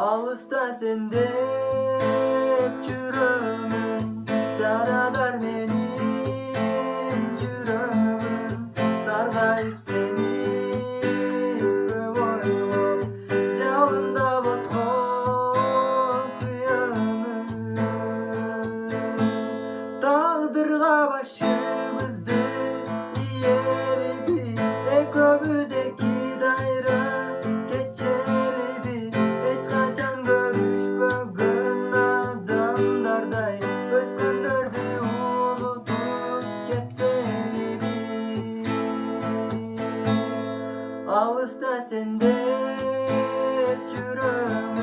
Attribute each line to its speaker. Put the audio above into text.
Speaker 1: Alısta sendep жүрөмүн, жарадар менин жүрөмүн, саргайып сени көп ойлоп, жалында боткон күйөмүн. Тагдырга башыбызды ийелиби, экөөбүз эки дайра кечелиби, эч качан көрүшпөгөн адамдардай, өткөндөрдү унутуп кеткениби. Алыста сендеп жүрөмүн,